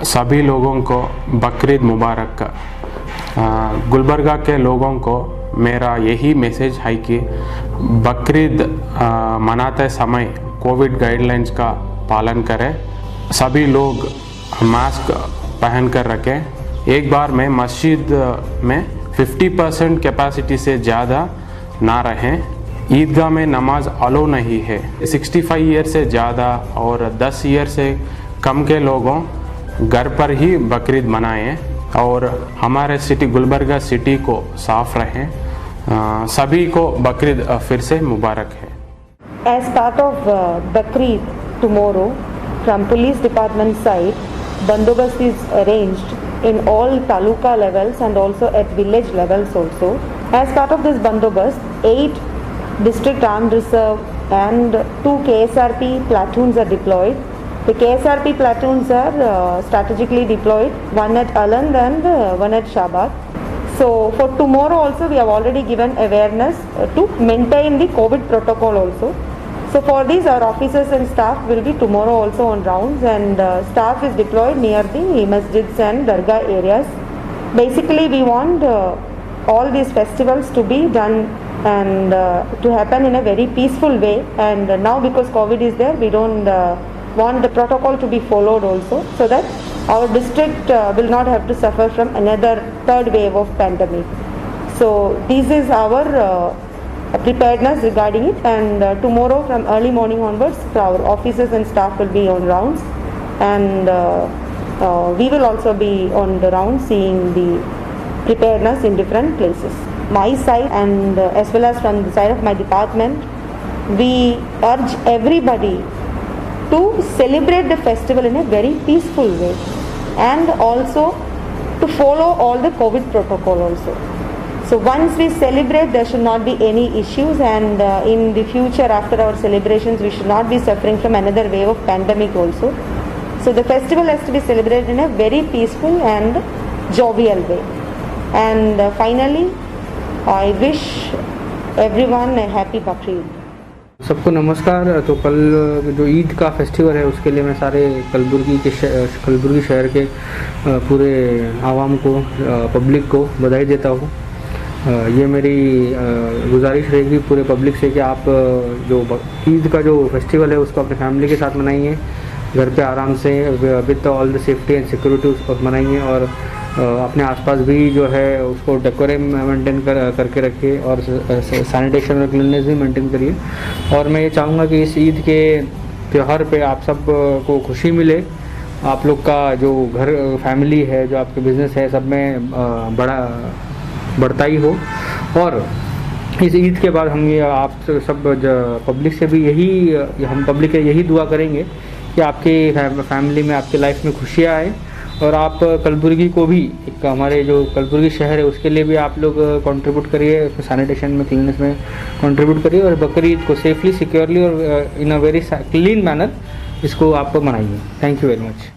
सभी लोगों को बकरीद मुबारक। गुलबर्गा के लोगों को मेरा यही मैसेज है कि बकरीद मनाते समय कोविड गाइडलाइंस का पालन करें। सभी लोग मास्क पहन कर रखें। एक बार में मस्जिद में 50% कैपेसिटी से ज़्यादा ना रहें। ईदगाह में नमाज अलो नहीं है। 65 ईयर से ज़्यादा और 10 ईयर से कम के लोगों घर पर ही बकरीद मनाएं और हमारे सिटी गुलबर्गा सिटी को साफ रहें। सभी को बकरीद फिर से मुबारक है। As part of Bakrid tomorrow, from police department side, bandobast is arranged in all taluka levels and also at village levels also. As part of this bandobast, 8 district armed reserve and 2 KSRP platoons are deployed. The KSRP platoons are strategically deployed, one at Aland and one at Shabad. So for tomorrow also we have already given awareness to maintain the COVID protocol also. So for these our officers and staff will be tomorrow also on rounds, and staff is deployed near the masjids and dargah areas. Basically we want all these festivals to be done and to happen in a very peaceful way, and now because COVID is there we don't want the protocol to be followed also, so that our district will not have to suffer from another third wave of pandemic. So this is our preparedness regarding it, and tomorrow from early morning onwards our officers and staff will be on rounds, and we will also be on the round seeing the preparedness in different places. My side and as well as from the side of my department, we urge everybody to celebrate the festival in a very peaceful way, and also to follow all the COVID protocol also. So once we celebrate, there should not be any issues, and in the future after our celebrations we should not be suffering from another wave of pandemic also. So the festival has to be celebrated in a very peaceful and jovial way. And finally, I wish everyone a happy Bakrid. सबको नमस्कार। तो कल जो ईद का festival है उसके लिए मैं सारे कलबुर्गी शहर के पूरे आवाम को, पब्लिक को बधाई देता हूँ। ये मेरी गुजारिश रहेगी पूरे पब्लिक से कि आप जो ईद का जो फेस्टिवल है उसको अपने फैमिली के साथ मनाइए, घर पे आराम से with all the safety and security उसको मनाइए, और अपने आसपास भी जो है उसको डेकोरम मेंटेन करके रखिए, और सैनिटेशन और क्लीननेस भी मेंटेन करिए। और मैं ये चाहूँगा कि इस ईद के त्यौहार पे आप सब को खुशी मिले, आप लोग का जो घर फैमिली है, जो आपके बिज़नेस है, सब में बढ़ताई हो। और इस ईद के बाद हम ये आप सब पब्लिक से भी हम पब्लिक से यही दुआ करेंगे कि आपकी फैमिली में, आपकी लाइफ में खुशियाँ आए, और आप कलबुर्गी को भी, एक हमारे जो कलबुर्गी शहर है उसके लिए भी आप लोग कंट्रीब्यूट करिए, सैनिटेशन में, क्लीननेस में कंट्रीब्यूट करिए, और बकरीद को सेफली, सिक्योरली और in a very clean manner इसको आप मनाइए। Thank you very much.